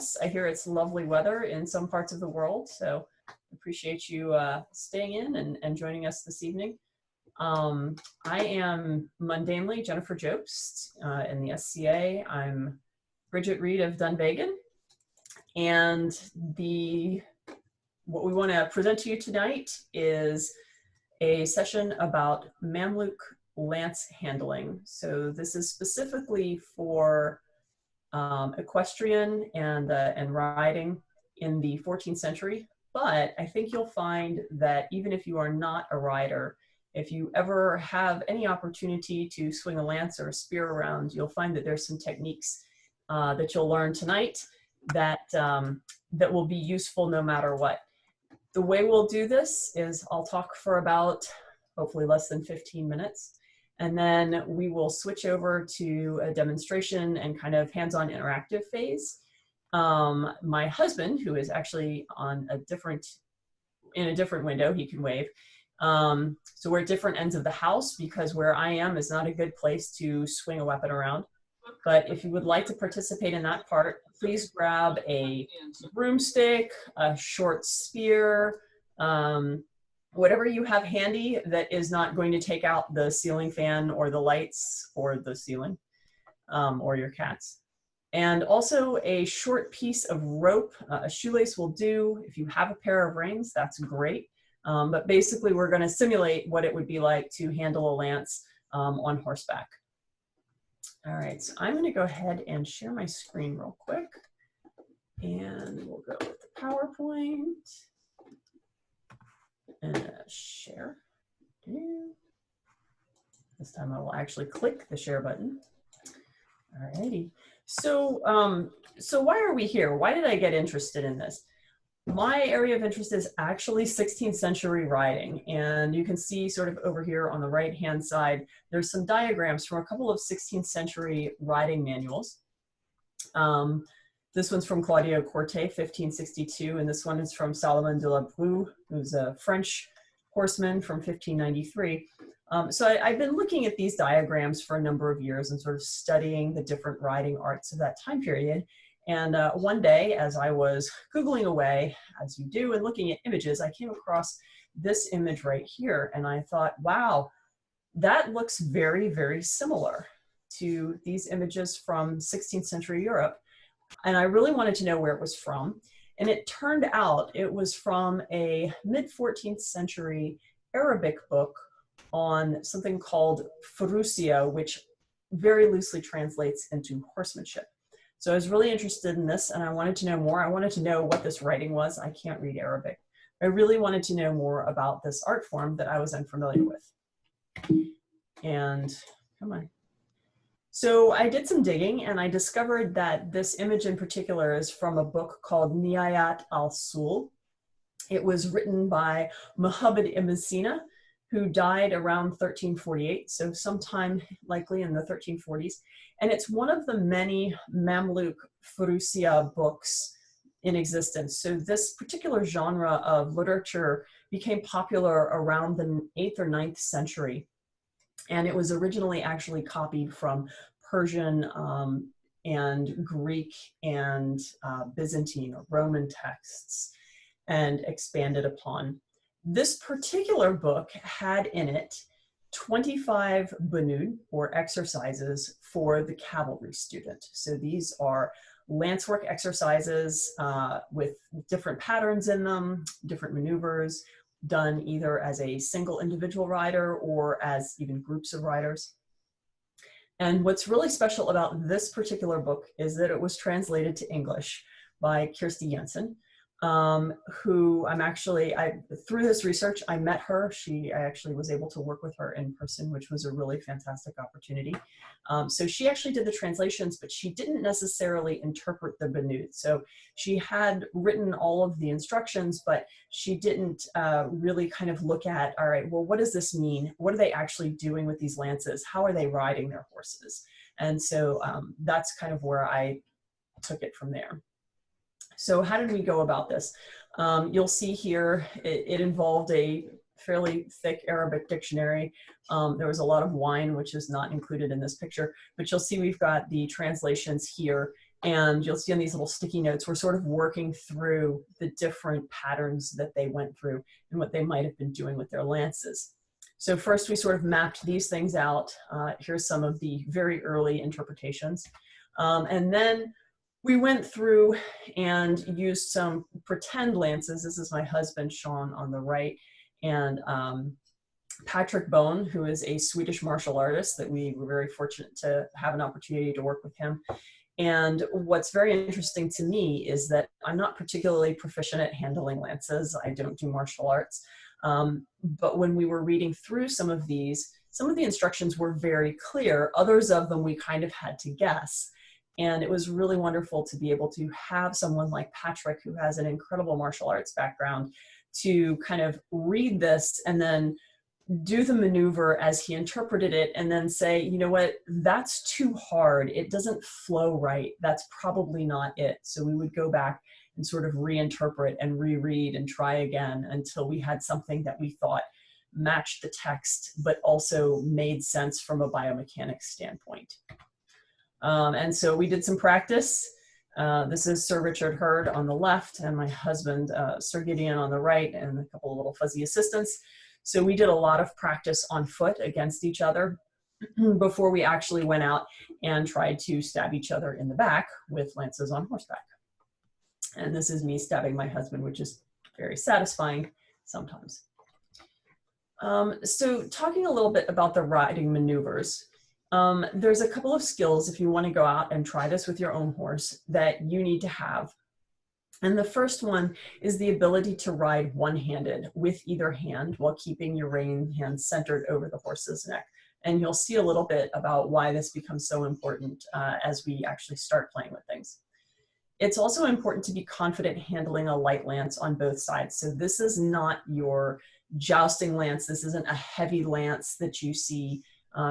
us. I hear it's lovely weather in some parts of the world, so appreciate you staying in and joining us this evening. I am mundanely Jennifer Jobst in the SCA. I'm Bridget Rede of Dunvegan, and what we want to present to you tonight is a session about Mamluk lance handling. So this is specifically for equestrian and riding in the 14th century. But I think you'll find that even if you are not a rider, if you ever have any opportunity to swing a lance or a spear around, you'll find that there's some techniques that you'll learn tonight that will be useful no matter what. The way we'll do this is I'll talk for about hopefully less than 15 minutes, and then we will switch over to a demonstration and kind of hands-on interactive phase. My husband, who is actually on in a different window, he can wave. So we're at different ends of the house because where I am is not a good place to swing a weapon around. But if you would like to participate in that part, please grab a broomstick, a short spear, whatever you have handy that is not going to take out the ceiling fan or the lights or the ceiling or your cats. And also a short piece of rope, a shoelace will do. If you have a pair of reins, that's great. But basically we're going to simulate what it would be like to handle a lance on horseback. All right, so I'm going to go ahead and share my screen real quick. And we'll go with the PowerPoint. And share. This time I will actually click the share button. All righty. So, so why are we here? Why did I get interested in this? My area of interest is actually 16th century riding, and you can see sort of over here on the right hand side, there's some diagrams from a couple of 16th century riding manuals. This one's from Claudio Corte, 1562, and this one is from Salomon de la Brue, who's a French horseman from 1593. So I've been looking at these diagrams for a number of years and sort of studying the different riding arts of that time period. And one day, as I was Googling away, as you do, and looking at images, I came across this image right here. And I thought, wow, that looks very, very similar to these images from 16th century Europe. And I really wanted to know where it was from. And it turned out it was from a mid-14th century Arabic book on something called Furusia, which very loosely translates into horsemanship. So I was really interested in this and I wanted to know more. I wanted to know what this writing was. I can't read Arabic. I really wanted to know more about this art form that I was unfamiliar with. And come on. So I did some digging and I discovered that this image in particular is from a book called Nihayat al-Sul. It was written by Muhammad ibn Sina, who died around 1348, so sometime likely in the 1340s. And it's one of the many Mamluk Furusia books in existence. So this particular genre of literature became popular around the 8th or 9th century. And it was originally actually copied from Persian and Greek and Byzantine or Roman texts and expanded upon. This particular book had in it 25 bunud, or exercises for the cavalry student. So these are lance work exercises with different patterns in them, different maneuvers, done either as a single individual rider or as even groups of riders. And what's really special about this particular book is that it was translated to English by Kirsti Jensen, who through this research, I met her. I actually was able to work with her in person, which was a really fantastic opportunity. So she actually did the translations, but she didn't necessarily interpret the bunud. So she had written all of the instructions, but she didn't really kind of look at, all right, well, what does this mean? What are they actually doing with these lances? How are they riding their horses? And so that's kind of where I took it from there. So how did we go about this? You'll see here, it involved a fairly thick Arabic dictionary. There was a lot of wine, which is not included in this picture, but you'll see we've got the translations here. And you'll see on these little sticky notes, we're sort of working through the different patterns that they went through and what they might have been doing with their lances. So first we sort of mapped these things out. Here's some of the very early interpretations. And then we went through and used some pretend lances. This is my husband, Sean, on the right, and Patrick Bone, who is a Swedish martial artist that we were very fortunate to have an opportunity to work with him. And what's very interesting to me is that I'm not particularly proficient at handling lances. I don't do martial arts. But when we were reading through some of the instructions were very clear. Others of them we kind of had to guess. And it was really wonderful to be able to have someone like Patrick, who has an incredible martial arts background, to kind of read this and then do the maneuver as he interpreted it, and then say, you know what, that's too hard. It doesn't flow right. That's probably not it. So we would go back and sort of reinterpret and reread and try again until we had something that we thought matched the text, but also made sense from a biomechanics standpoint. And so we did some practice. This is Sir Richard Hurd on the left, and my husband, Sir Gideon, on the right, and a couple of little fuzzy assistants. So we did a lot of practice on foot against each other before we actually went out and tried to stab each other in the back with lances on horseback. And this is me stabbing my husband, which is very satisfying sometimes. So talking a little bit about the riding maneuvers, there's a couple of skills if you want to go out and try this with your own horse that you need to have. And the first one is the ability to ride one-handed with either hand while keeping your rein hand centered over the horse's neck. And you'll see a little bit about why this becomes so important as we actually start playing with things. It's also important to be confident handling a light lance on both sides. So this is not your jousting lance. This isn't a heavy lance that you see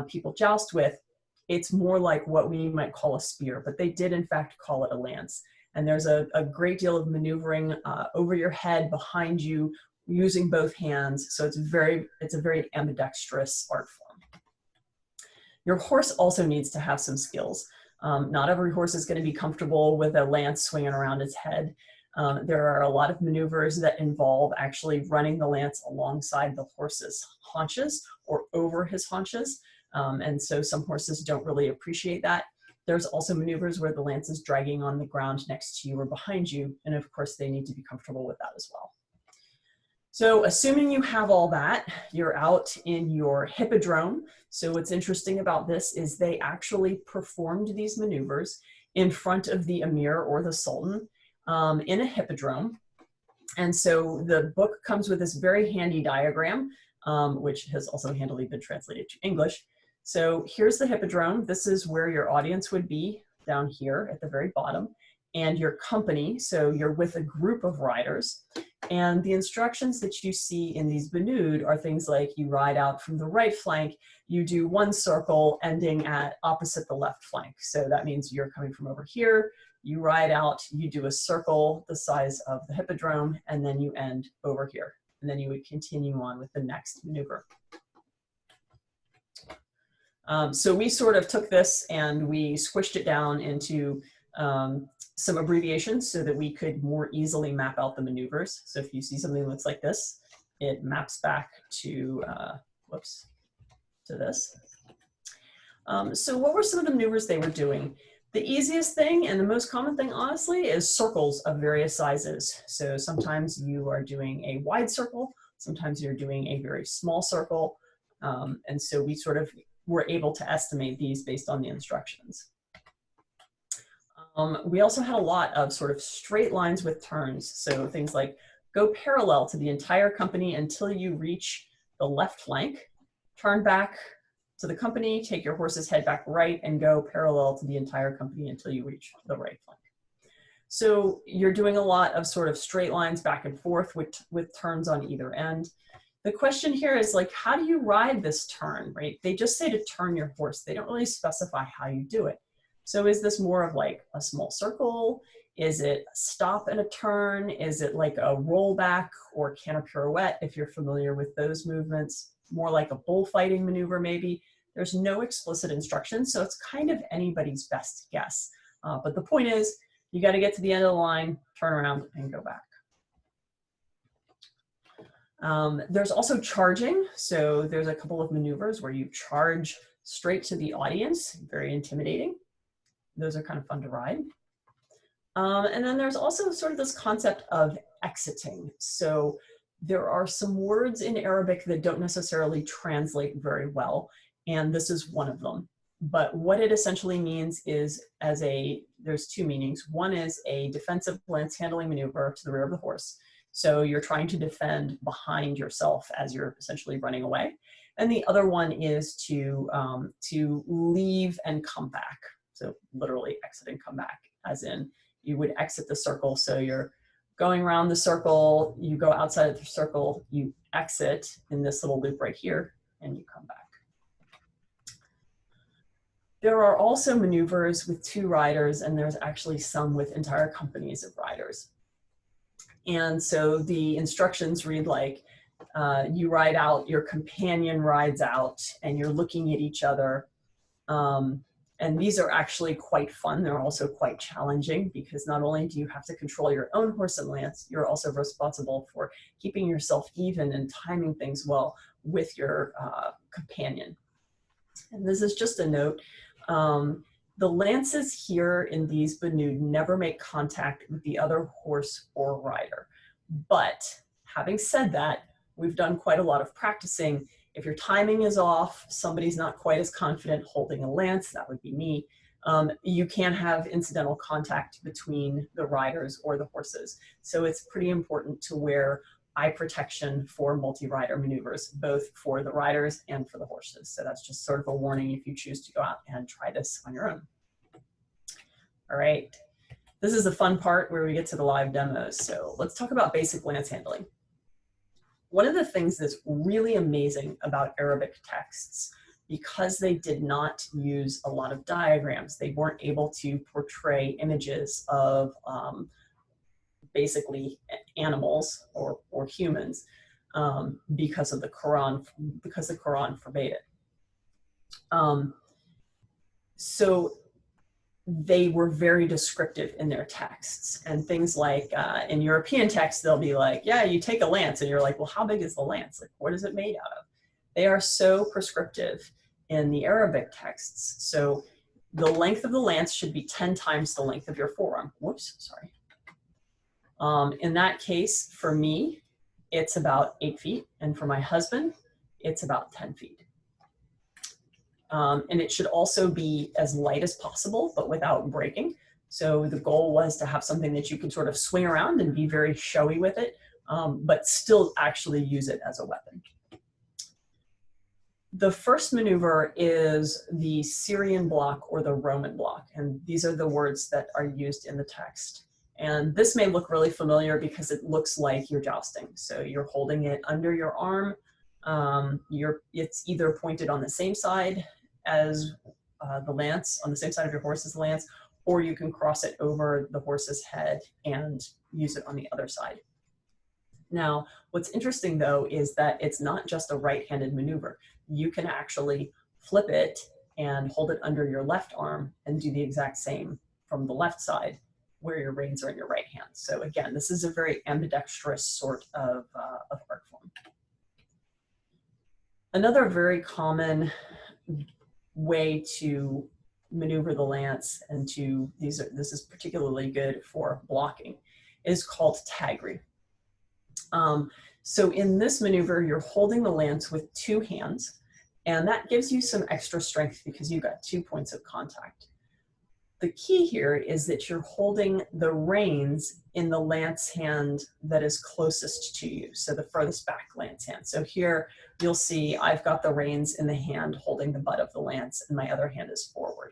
people joust with. It's more like what we might call a spear, but they did in fact call it a lance. And there's a great deal of maneuvering over your head, behind you, using both hands. So it's a very ambidextrous art form. Your horse also needs to have some skills. Not every horse is going to be comfortable with a lance swinging around its head. There are a lot of maneuvers that involve actually running the lance alongside the horse's haunches or over his haunches. And so some horses don't really appreciate that. There's also maneuvers where the lance is dragging on the ground next to you or behind you. And of course, they need to be comfortable with that as well. So assuming you have all that, you're out in your hippodrome. So what's interesting about this is they actually performed these maneuvers in front of the emir or the sultan in a hippodrome. And so the book comes with this very handy diagram, which has also handily been translated to English. So here's the hippodrome. This is where your audience would be, down here at the very bottom, and your company. So you're with a group of riders. And the instructions that you see in these banud are things like you ride out from the right flank, you do one circle ending at opposite the left flank. So that means you're coming from over here, you ride out, you do a circle the size of the hippodrome, and then you end over here. And then you would continue on with the next maneuver. So we sort of took this and we squished it down into some abbreviations so that we could more easily map out the maneuvers. So if you see something that looks like this, it maps back to, to this. So what were some of the maneuvers they were doing? The easiest thing and the most common thing, honestly, is circles of various sizes. So sometimes you are doing a wide circle, sometimes you're doing a very small circle. And so we sort of were able to estimate these based on the instructions. We also had a lot of sort of straight lines with turns. So things like go parallel to the entire company until you reach the left flank, turn back to the company, take your horse's head back right, and go parallel to the entire company until you reach the right flank. So you're doing a lot of sort of straight lines back and forth with turns on either end. The question here is like, how do you ride this turn, right? They just say to turn your horse. They don't really specify how you do it. So is this more of like a small circle? Is it a stop and a turn? Is it like a rollback or canter pirouette, if you're familiar with those movements? More like a bullfighting maneuver maybe. There's no explicit instructions, so it's kind of anybody's best guess. But the point is, you got to get to the end of the line, turn around, and go back. There's also charging. So there's a couple of maneuvers where you charge straight to the audience, very intimidating. Those are kind of fun to ride. And then there's also sort of this concept of exiting. So there are some words in Arabic that don't necessarily translate very well, and this is one of them. But what it essentially means is there's two meanings. One is a defensive lance handling maneuver to the rear of the horse. So you're trying to defend behind yourself as you're essentially running away. And the other one is to leave and come back. So literally exit and come back, as in you would exit the circle. So you're going around the circle, you go outside of the circle, you exit in this little loop right here, and you come back. There are also maneuvers with 2 riders, and there's actually some with entire companies of riders. And so the instructions read like, you ride out, your companion rides out, and you're looking at each other. And these are actually quite fun. They're also quite challenging, because not only do you have to control your own horse and lance, you're also responsible for keeping yourself even and timing things well with your companion. And this is just a note. The lances here in these banud never make contact with the other horse or rider. But having said that, we've done quite a lot of practicing. If your timing is off, somebody's not quite as confident holding a lance, that would be me, you can have incidental contact between the riders or the horses. So it's pretty important to wear eye protection for multi-rider maneuvers, both for the riders and for the horses. So that's just sort of a warning if you choose to go out and try this on your own. All right, this is the fun part where we get to the live demos. So let's talk about basic lance handling. One of the things that's really amazing about Arabic texts, because they did not use a lot of diagrams, they weren't able to portray images of basically animals or humans because of the Quran, because the Quran forbade it. So they were very descriptive in their texts, and things like in European texts, they'll be like, yeah, you take a lance, and you're like, well, how big is the lance? Like, what is it made out of? They are so prescriptive in the Arabic texts. So the length of the lance should be 10 times the length of your forearm. Whoops, sorry. In that case, for me, it's about 8 feet. And for my husband, it's about 10 feet. And it should also be as light as possible, but without breaking. So the goal was to have something that you could sort of swing around and be very showy with it, but still actually use it as a weapon. The first maneuver is the Syrian block or the Roman block. And these are the words that are used in the text. And this may look really familiar because it looks like you're jousting. So you're holding it under your arm. It's either pointed on the same side as the lance, on the same side of your horse's lance, or you can cross it over the horse's head and use it on the other side. Now, what's interesting though is that it's not just a right-handed maneuver. You can actually flip it and hold it under your left arm and do the exact same from the left side where your reins are in your right hand. So again, this is a very ambidextrous sort of art form. Another very common way to maneuver the lance, and this is particularly good for blocking, is called tagri. So in this maneuver, you're holding the lance with 2 hands, and that gives you some extra strength because you've got 2 points of contact. The key here is that you're holding the reins in the lance hand that is closest to you, so the furthest back lance hand. So here you'll see I've got the reins in the hand holding the butt of the lance, and my other hand is forward.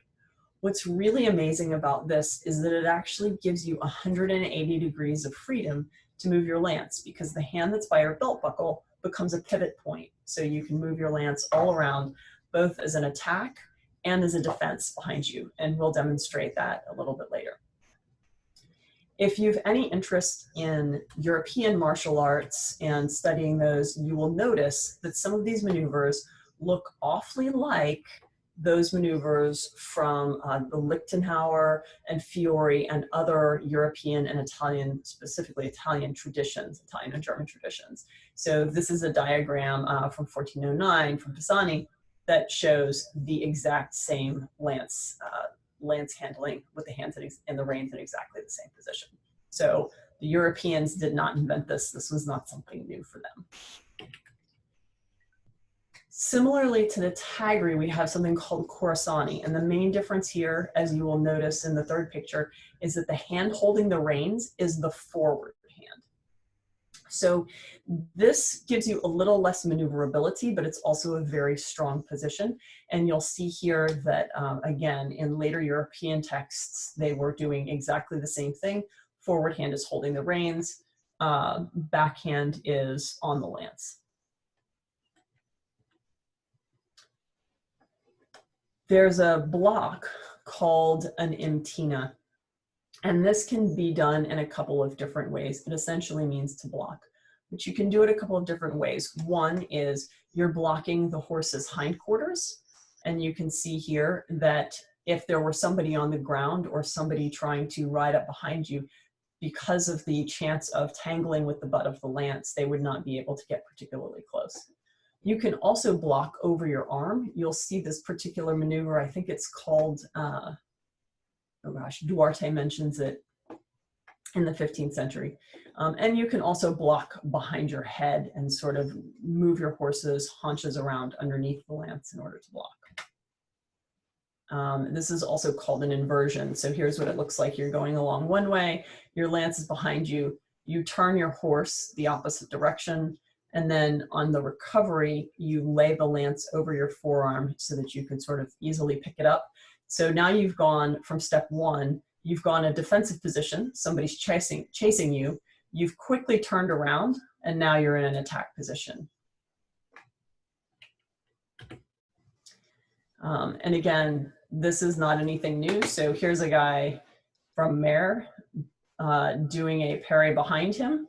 What's really amazing about this is that it actually gives you 180 degrees of freedom to move your lance, because the hand that's by your belt buckle becomes a pivot point. So you can move your lance all around, both as an attack and as a defense behind you, and we'll demonstrate that a little bit later. If you've any interest in European martial arts and studying those, you will notice that some of these maneuvers look awfully like those maneuvers from the Lichtenauer and Fiore and other European and Italian, specifically Italian traditions, Italian and German traditions. So this is a diagram from 1409 from Pisani that shows the exact same lance handling with the hands and the reins in exactly the same position. So the Europeans did not invent this. This was not something new for them. Similarly to the tagri, we have something called corsani. And the main difference here, as you will notice in the third picture, is that the hand holding the reins is the forward hand. So this gives you a little less maneuverability, but it's also a very strong position. And you'll see here that, again, in later European texts, they were doing exactly the same thing. Forward hand is holding the reins, backhand is on the lance. There's a block called an imtina, and this can be done in a couple of different ways. It essentially means to block, but you can do it a couple of different ways. One is you're blocking the horse's hindquarters, and you can see here that if there were somebody on the ground or somebody trying to ride up behind you, because of the chance of tangling with the butt of the lance, they would not be able to get particularly close. You can also block over your arm. You'll see this particular maneuver, I think it's called, oh gosh, Duarte mentions it in the 15th century. And you can also block behind your head and sort of move your horse's haunches around underneath the lance in order to block. This is also called an inversion. So here's what it looks like. You're going along one way, your lance is behind you, you turn your horse the opposite direction, and then on the recovery, you lay the lance over your forearm so that you could sort of easily pick it up. So now you've gone from step one, you've gone a defensive position, somebody's chasing you, you've quickly turned around, and now you're in an attack position. And again, this is not anything new. So here's a guy from Mare doing a parry behind him.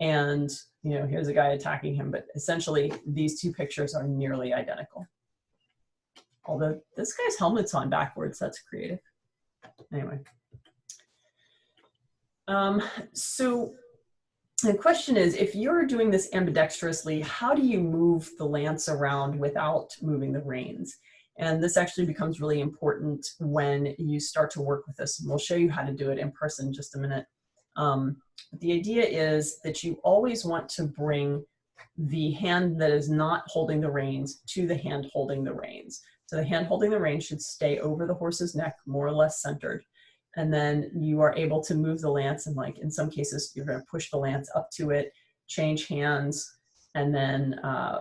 And here's a guy attacking him. But essentially, these two pictures are nearly identical. Although this guy's helmet's on backwards. That's creative. Anyway. So the question is, if you're doing this ambidextrously, how do you move the lance around without moving the reins? And this actually becomes really important when you start to work with this. And we'll show you how to do it in person in just a minute. But the idea is that you always want to bring the hand that is not holding the reins to the hand holding the reins. So the hand holding the reins should stay over the horse's neck, more or less centered. And then you are able to move the lance, and like in some cases, you're going to push the lance up to it, change hands, and then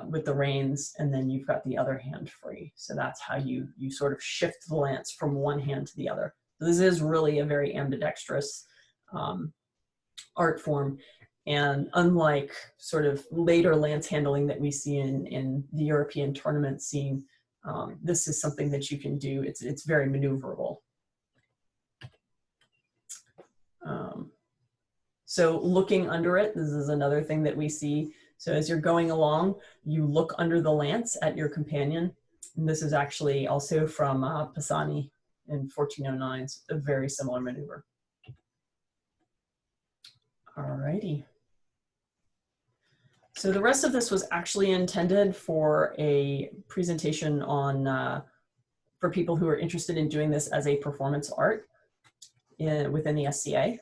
with the reins, and then you've got the other hand free. So that's how you sort of shift the lance from one hand to the other. So this is really a very ambidextrous art form. And unlike sort of later lance handling that we see in the European tournament scene, this is something that you can do. It's very maneuverable. So looking under it, this is another thing that we see. So as you're going along, you look under the lance at your companion. And this is actually also from Pisani in 1409, so a very similar maneuver. Alrighty. So the rest of this was actually intended for a presentation on, for people who are interested in doing this as a performance art within the SCA.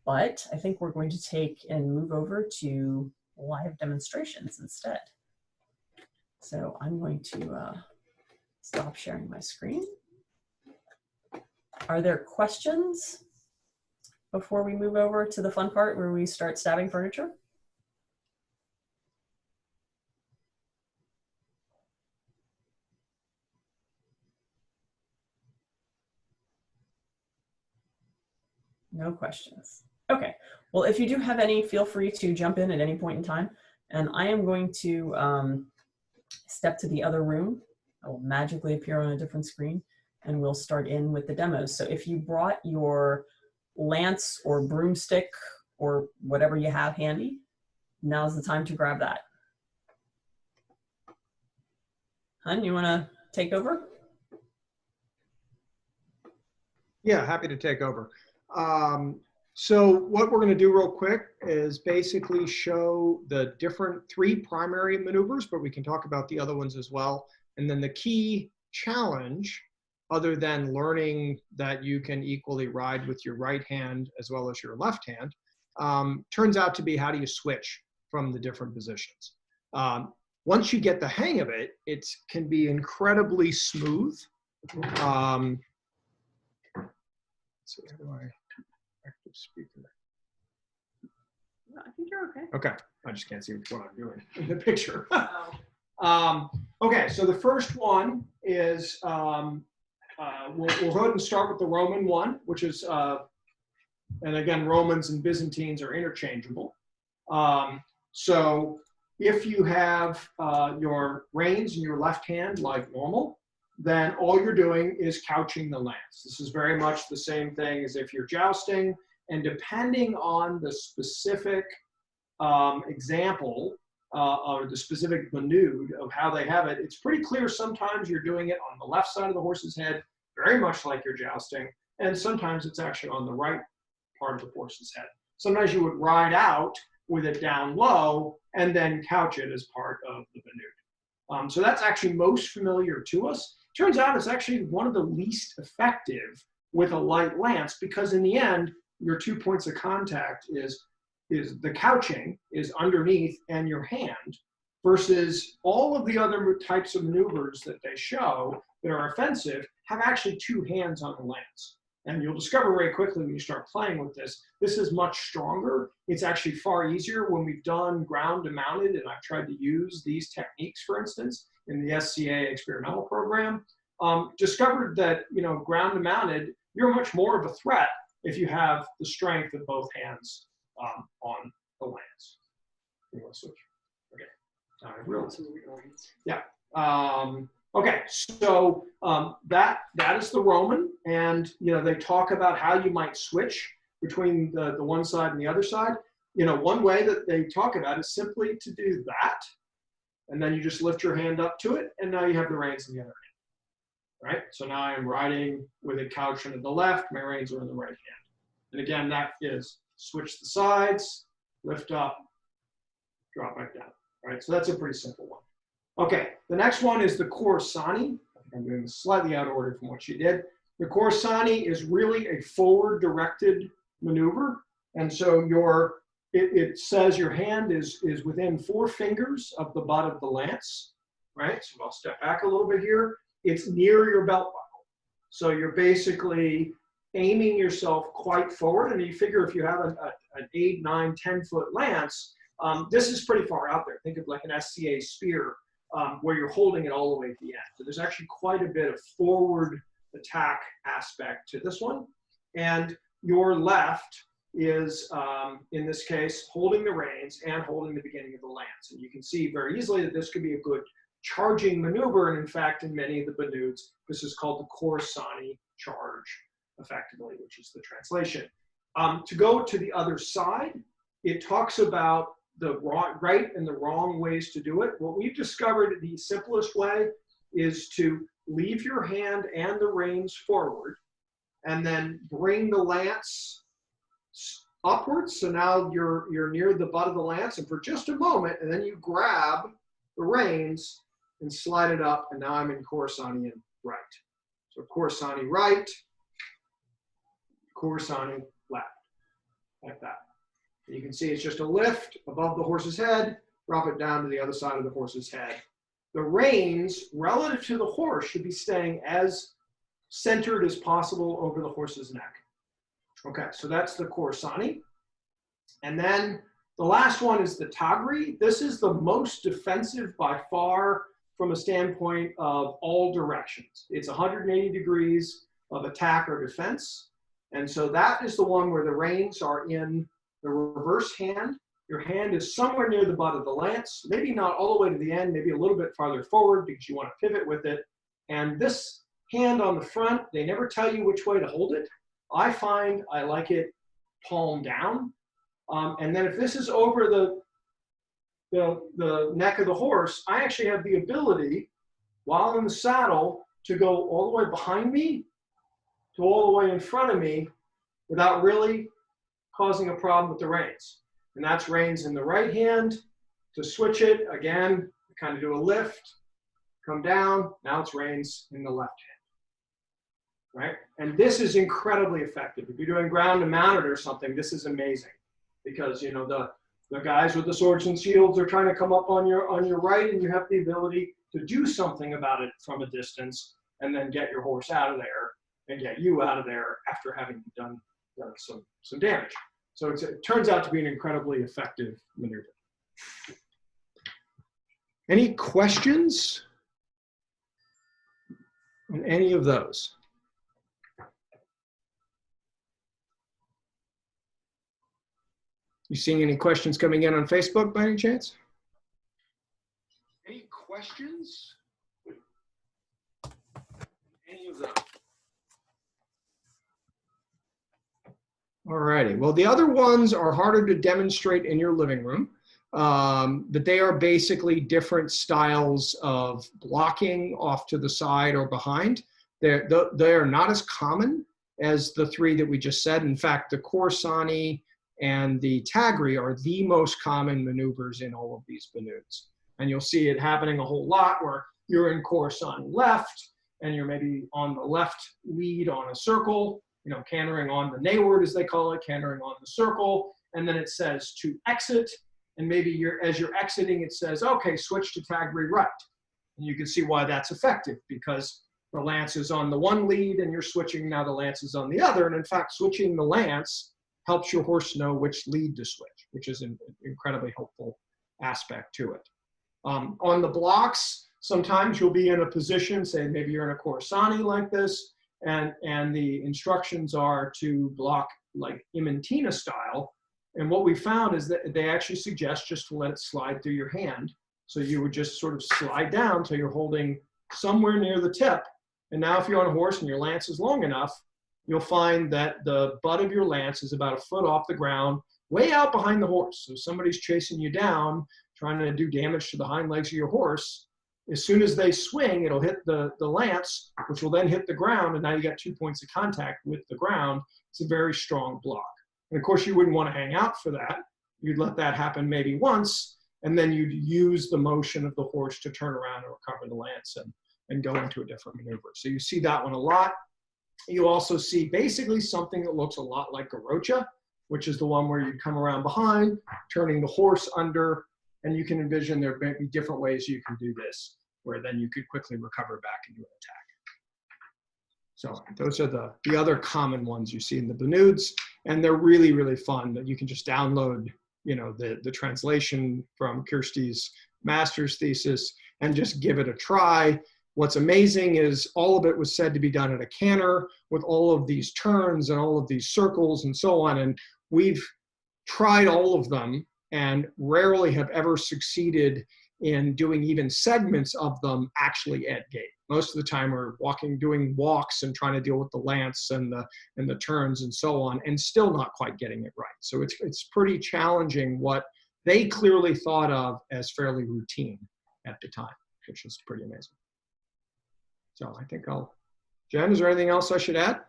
But I think we're going to take and move over to live demonstrations instead. So I'm going to stop sharing my screen. Are there questions before we move over to the fun part where we start stabbing furniture? No questions. Okay, well, if you do have any, feel free to jump in at any point in time. And I am going to step to the other room. I will magically appear on a different screen, and we'll start in with the demos. So if you brought your lance or broomstick or whatever you have handy, now's the time to grab that. Hun, you want to take over? Yeah, happy to take over. So what we're going to do real quick is basically show the different 3 primary maneuvers, but we can talk about the other ones as well. And then the key challenge, other than learning that you can equally ride with your right hand as well as your left hand, turns out to be how do you switch from the different positions. Once you get the hang of it, it can be incredibly smooth. So how do I active speaker? No, I think you're okay. Okay, I just can't see what I'm doing in the picture. Oh. Okay, so the first one is, we'll go ahead and start with the Roman one, which is, and again, Romans and Byzantines are interchangeable. So if you have your reins in your left hand like normal, then all you're doing is couching the lance. This is very much the same thing as if you're jousting, and depending on the specific example or the specific maneuver of how they have it, it's pretty clear sometimes you're doing it on the left side of the horse's head, very much like you're jousting, and sometimes it's actually on the right part of the horse's head. Sometimes you would ride out with it down low and then couch it as part of the maneuver. So that's actually most familiar to us. Turns out it's actually one of the least effective with a light lance, because in the end, your 2 points of contact is the couching is underneath and your hand, versus all of the other types of maneuvers that they show that are offensive have actually 2 hands on the lance. And you'll discover very quickly when you start playing with this, this is much stronger. It's actually far easier when we've done ground to mounted, and I've tried to use these techniques, for instance, in the SCA experimental program. Discovered that, ground to mounted, you're much more of a threat if you have the strength of both hands on the lance. You want to switch? Okay. Yeah. Okay, so that is the Roman, and they talk about how you might switch between the one side and the other side. One way that they talk about is simply to do that, and then you just lift your hand up to it, and now you have the reins in the other hand. Right? So now I'm riding with a couch into the left, my reins are in the right hand. And again, that is switch the sides, lift up, drop back down. Right? So that's a pretty simple one. Okay, the next one is the Corsani. I think I'm doing this slightly out of order from what she did. The Corsani is really a forward-directed maneuver, and so it says your hand is within 4 fingers of the butt of the lance, right? So I'll step back a little bit here. It's near your belt buckle, so you're basically aiming yourself quite forward, and you figure if you have an 8, 9, 10-foot lance, this is pretty far out there. Think of like an SCA spear, where you're holding it all the way at the end. So there's actually quite a bit of forward attack aspect to this one. And your left is, in this case, holding the reins and holding the beginning of the lance. And you can see very easily that this could be a good charging maneuver. And in fact, in many of the Banuds, this is called the Corsani charge, effectively, which is the translation. To go to the other side, it talks about the right and the wrong ways to do it. What we've discovered, the simplest way is to leave your hand and the reins forward, and then bring the lance upwards. So now you're near the butt of the lance, and for just a moment, and then you grab the reins and slide it up, and now I'm in Corsani right. So Corsani right, Corsani left, like that. You can see it's just a lift above the horse's head, drop it down to the other side of the horse's head. The reins, relative to the horse, should be staying as centered as possible over the horse's neck. Okay, so that's the Corsani. And then the last one is the Tagri. This is the most defensive by far from a standpoint of all directions. It's 180 degrees of attack or defense. And so that is the one where the reins are in the reverse hand. Your hand is somewhere near the butt of the lance, maybe not all the way to the end, maybe a little bit farther forward because you want to pivot with it. And this hand on the front, they never tell you which way to hold it. I find I like it palm down. And then if this is over the neck of the horse, I actually have the ability, while in the saddle, to go all the way behind me to all the way in front of me without really causing a problem with the reins. And that's reins in the right hand. To switch it, again, kind of do a lift, come down. Now it's reins in the left hand, right? And this is incredibly effective. If you're doing ground and mounted or something, this is amazing because, you know, the guys with the swords and shields are trying to come up on your right, and you have the ability to do something about it from a distance and then get your horse out of there and get you out of there after having done some damage. So it turns out to be an incredibly effective maneuver. Any questions on any of those? You seeing any questions coming in on Facebook by any chance? Any questions? Any of those? All righty. Well, the other ones are harder to demonstrate in your living room, but they are basically different styles of blocking off to the side or behind. They are not as common as the three that we just said. In fact, the Khorsani and the Tagri are the most common maneuvers in all of these Banuds. And you'll see it happening a whole lot where you're in Khorsani left, and you're maybe on the left lead on a circle, you know, cantering on the nayward, as they call it, cantering on the circle, and then it says to exit, and maybe as you're exiting, it says, okay, switch to Tagri right. And you can see why that's effective, because the lance is on the one lead, and you're switching, now the lance is on the other, and in fact, switching the lance helps your horse know which lead to switch, which is an incredibly helpful aspect to it. On the blocks, sometimes you'll be in a position, say maybe you're in a Khorsani like this, and the instructions are to block like Imantina style. And what we found is that they actually suggest just to let it slide through your hand. So you would just sort of slide down till you're holding somewhere near the tip. And now if you're on a horse and your lance is long enough, you'll find that the butt of your lance is about a foot off the ground, way out behind the horse. So somebody's chasing you down, trying to do damage to the hind legs of your horse. As soon as they swing, it'll hit the lance, which will then hit the ground, and now you got 2 points of contact with the ground. It's a very strong block. And of course, you wouldn't want to hang out for that. You'd let that happen maybe once, and then you'd use the motion of the horse to turn around and recover the lance and go into a different maneuver. So you see that one a lot. You also see basically something that looks a lot like Garocha, which is the one where you come around behind, turning the horse under, and you can envision there may be different ways you can do this, where then you could quickly recover back and do an attack. So those are the other common ones you see in the Banuds, and they're really, really fun. That you can just download, you know, the translation from Kirsty's master's thesis and just give it a try. What's amazing is all of it was said to be done at a canter with all of these turns and all of these circles and so on. And we've tried all of them and rarely have ever succeeded in doing even segments of them actually at gate. Most of the time we're doing walks and trying to deal with the lance and the turns and so on, and still not quite getting it right. So it's pretty challenging what they clearly thought of as fairly routine at the time, which is pretty amazing. So I think Jen, is there anything else I should add?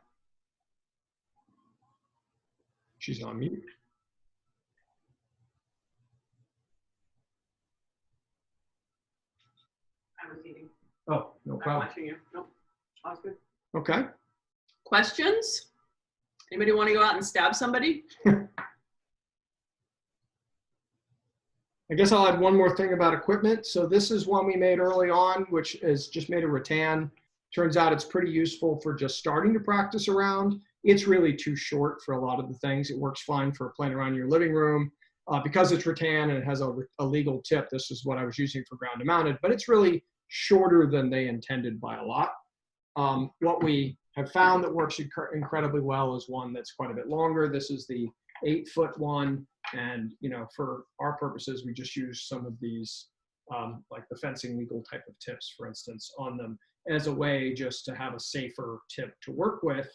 She's on mute. I was eating. Oh, no problem. I'm watching you. Nope. All's good. Okay. Questions? Anybody want to go out and stab somebody? I guess I'll add one more thing about equipment. So this is one we made early on, which is just made of rattan. Turns out it's pretty useful for just starting to practice around. It's really too short for a lot of the things. It works fine for playing around in your living room. Because it's rattan and it has a legal tip, this is what I was using for ground and mounted, but it's really shorter than they intended by a lot. What we have found that works incredibly well is one that's quite a bit longer. This is the 8-foot one. And, you know, for our purposes, we just use some of these, like the fencing legal type of tips, for instance, on them as a way just to have a safer tip to work with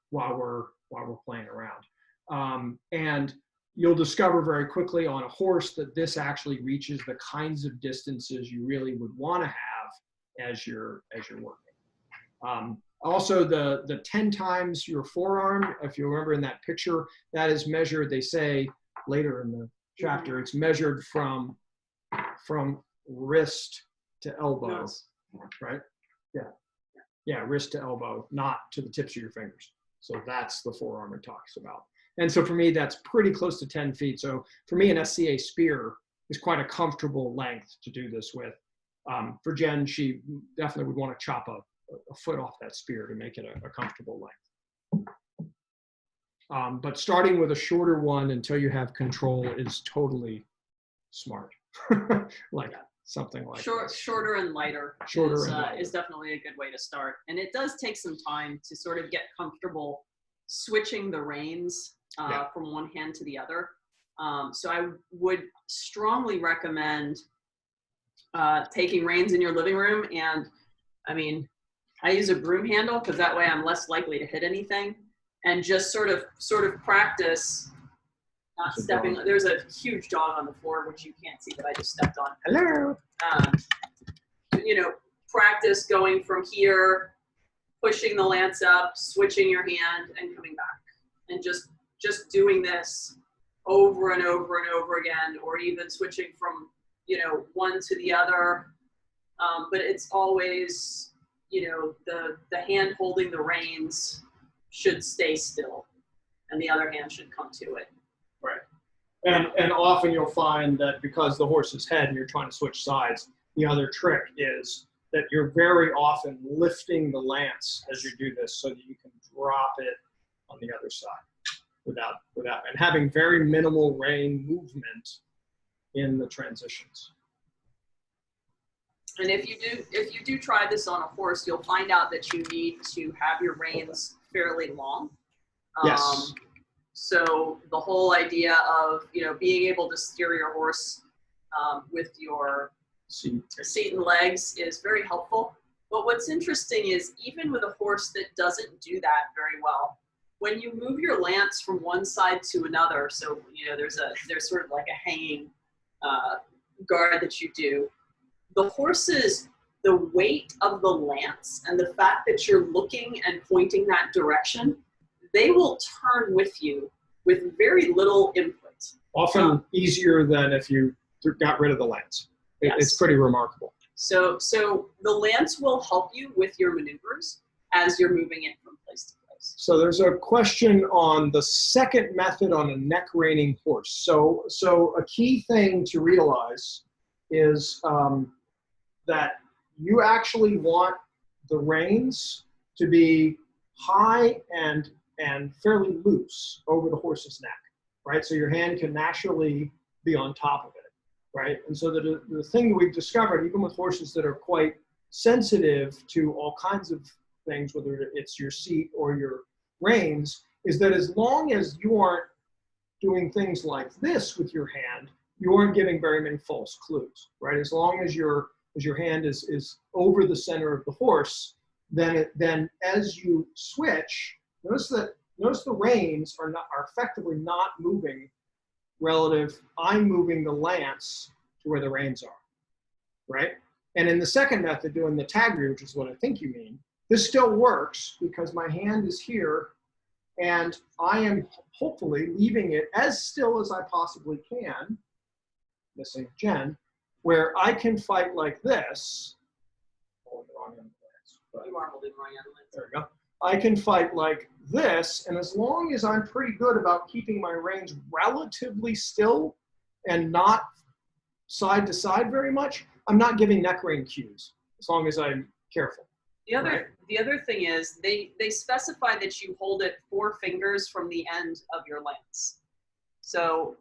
while we're playing around. And you'll discover very quickly on a horse that this actually reaches the kinds of distances you really would want to have as you're working. Also, the 10 times your forearm, if you remember in that picture, that is measured, they say later in the chapter, it's measured from wrist to elbow, Nose. right? Yeah. Yeah, wrist to elbow, not to the tips of your fingers. So that's the forearm it talks about. And so for me, that's pretty close to 10 feet. So for me, an SCA spear is quite a comfortable length to do this with. For Jen, she definitely would want to chop a foot off that spear to make it a comfortable length. But starting with a shorter one until you have control is totally smart. Like something like shorter and lighter is definitely a good way to start. And it does take some time to sort of get comfortable switching the reins from one hand to the other. So I would strongly recommend taking reins in your living room. And I mean, I use a broom handle because that way I'm less likely to hit anything, and just sort of practice not stepping. There's a huge dog on the floor, which you can't see, but I just stepped on. Hello. You know, practice going from here, pushing the lance up, switching your hand, and coming back, and just doing this over and over and over again, or even switching from, you know, one to the other. But it's always, you know, the hand holding the reins should stay still, and the other hand should come to it. Right. And often you'll find that because the horse is head and you're trying to switch sides, the other trick is that you're very often lifting the lance as you do this so that you can drop it on the other side without and having very minimal rein movement in the transitions. And if you do try this on a horse, you'll find out that you need to have your reins fairly long. Yes. So the whole idea of, you know, being able to steer your horse with your seat and legs is very helpful. But what's interesting is even with a horse that doesn't do that very well, when you move your lance from one side to another, so, you know, there's sort of like a hanging guard that you do, the horses, the weight of the lance and the fact that you're looking and pointing that direction, they will turn with you with very little input. Often easier than if you got rid of the lance. Yes. It's pretty remarkable. So the lance will help you with your maneuvers as you're moving it from place to place. So there's a question on the second method on a neck reining horse. So a key thing to realize is that you actually want the reins to be high and fairly loose over the horse's neck, right? So your hand can naturally be on top of it, right? And so the thing that we've discovered, even with horses that are quite sensitive to all kinds of things, whether it's your seat or your reins, is that as long as you aren't doing things like this with your hand, you aren't giving very many false clues, right? As long as your hand is over the center of the horse, then as you switch, notice the reins are effectively not moving relative. I'm moving the lance to where the reins are, right? And in the second method, doing the taggery, which is what I think you mean, this still works because my hand is here and I am hopefully leaving it as still as I possibly can, missing Jen, where I can fight like this. There we go. I can fight like this, and as long as I'm pretty good about keeping my reins relatively still and not side to side very much, I'm not giving neck rein cues, as long as I'm careful. The other thing is they specify that you hold it 4 fingers from the end of your lance. So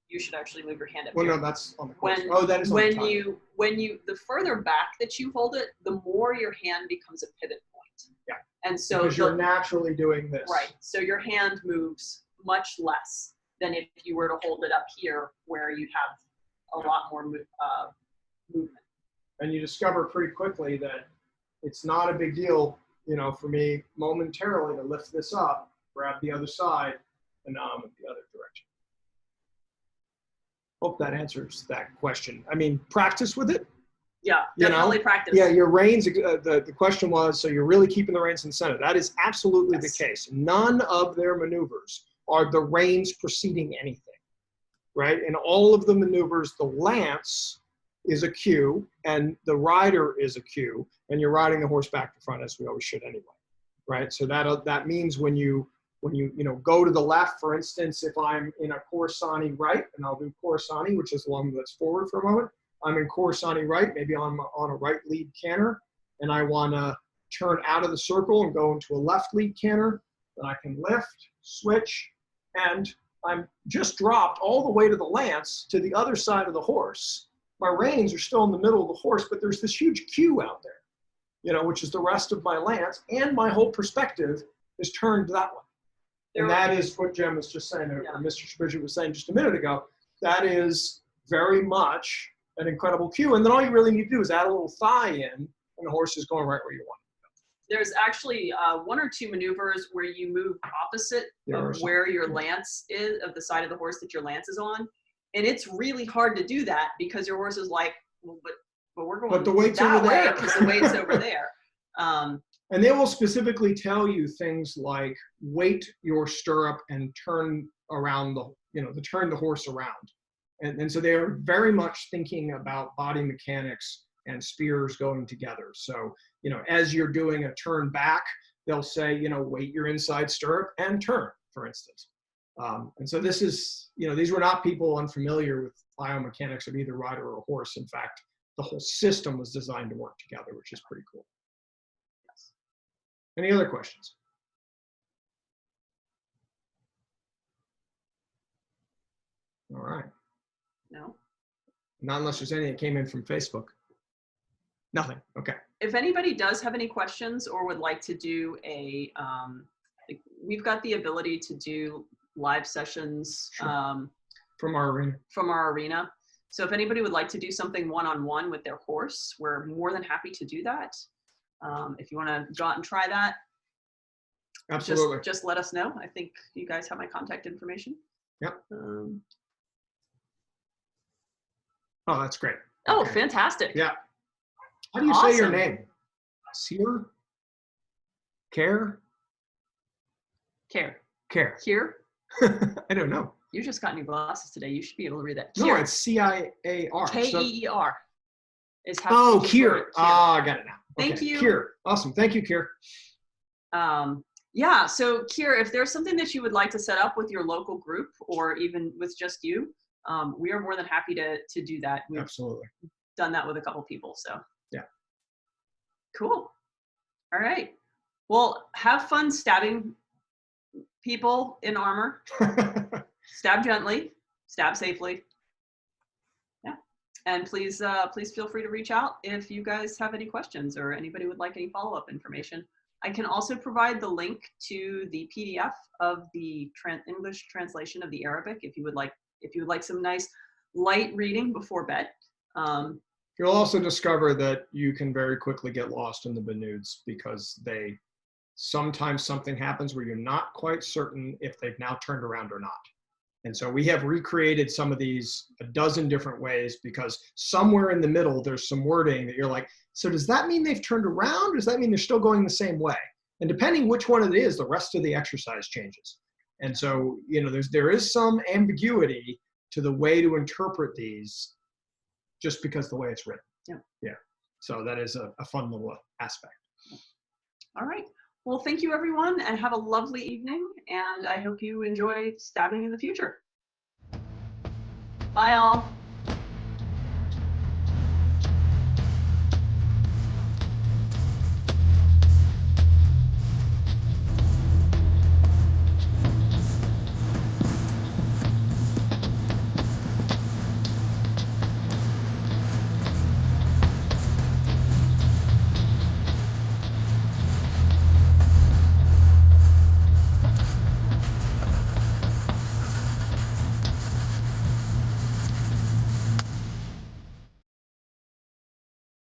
you should actually move your hand up. Well, here. no, that's on the when that is on the the further back that you hold it, the more your hand becomes a pivot point. Yeah. And so because you're naturally doing this. Right. So your hand moves much less than if you were to hold it up here, where you'd have a lot more movement. And you discover pretty quickly that it's not a big deal, you know, for me momentarily to lift this up, grab the other side, and now I'm in the other direction. Hope that answers that question. I mean, practice with it, Yeah, You definitely know? practice. Yeah, your reins, the question was, so you're really keeping the reins in the center. That is absolutely Yes. the case. None of their maneuvers are the reins preceding anything, right? In all of the maneuvers, the lance is a cue and the rider is a cue, and you're riding the horse back to front, as we always should anyway, right? So that means when you go to the left, for instance, if I'm in a Khorassani right, and I'll do Khorassani, which is the one that's forward for a moment. I'm in Khorassani right, maybe I'm on a right lead canter, and I want to turn out of the circle and go into a left lead canter. Then I can lift, switch, and I'm just dropped all the way to the lance to the other side of the horse. My reins are still in the middle of the horse, but there's this huge cue out there, which is the rest of my lance, and my whole perspective is turned that way. And that is what Jem was just saying, or Mistress Bridget was saying just a minute ago. That is very much an incredible cue. And then all you really need to do is add a little thigh in, and the horse is going right where you want. There's actually one or two maneuvers where you move opposite of where your lance is, of the side of the horse that your lance is on. And it's really hard to do that because your horse is like, well, but we're going the weight's that over way there. because the weight's over there. And they will specifically tell you things like weight your stirrup and turn around turn the horse around. And so they are very much thinking about body mechanics and spears going together. So, as you're doing a turn back, they'll say, weight your inside stirrup and turn, for instance. And so this is, these were not people unfamiliar with biomechanics of either rider or horse. In fact, the whole system was designed to work together, which is pretty cool. Yes. Any other questions? All right. No. Not unless there's anything that came in from Facebook. Nothing. Okay. If anybody does have any questions or would like to do we've got the ability to do live sessions Sure. From our arena. So if anybody would like to do something one-on-one with their horse, we're more than happy to do that. If you want to go out and try that, Absolutely. just let us know. I think you guys have my contact information. Yep. Oh, that's great. Oh, okay. Fantastic. Yeah. How do you say your name? Sear? Care? Care. Here? I don't know. You just got new glasses today. You should be able to read that. No, it's C-I-A-R. K-E-E-R. Oh, Kier. I got it now. Okay. Thank you. Kier. Awesome. Thank you, Kier. Yeah, so Kier, if there's something that you would like to set up with your local group or even with just you, we are more than happy to do that. We've Absolutely done that with a couple people, so. Yeah. Cool. All right. Well, have fun stabbing people in armor. Stab gently, stab safely. Yeah. And please feel free to reach out if you guys have any questions or anybody would like any follow-up information. I can also provide the link to the PDF of the English translation of the Arabic if you would like some nice light reading before bed. You'll also discover that you can very quickly get lost in the Benudes because sometimes something happens where you're not quite certain if they've now turned around or not. And so we have recreated some of these a dozen different ways because somewhere in the middle, there's some wording that you're like, so does that mean they've turned around? Or does that mean they're still going the same way? And depending which one it is, the rest of the exercise changes. And so, there is some ambiguity to the way to interpret these just because the way it's written. Yeah. So that is a fun little aspect. All right. Well, thank you, everyone, and have a lovely evening. And I hope you enjoy stabbing in the future. Bye, all.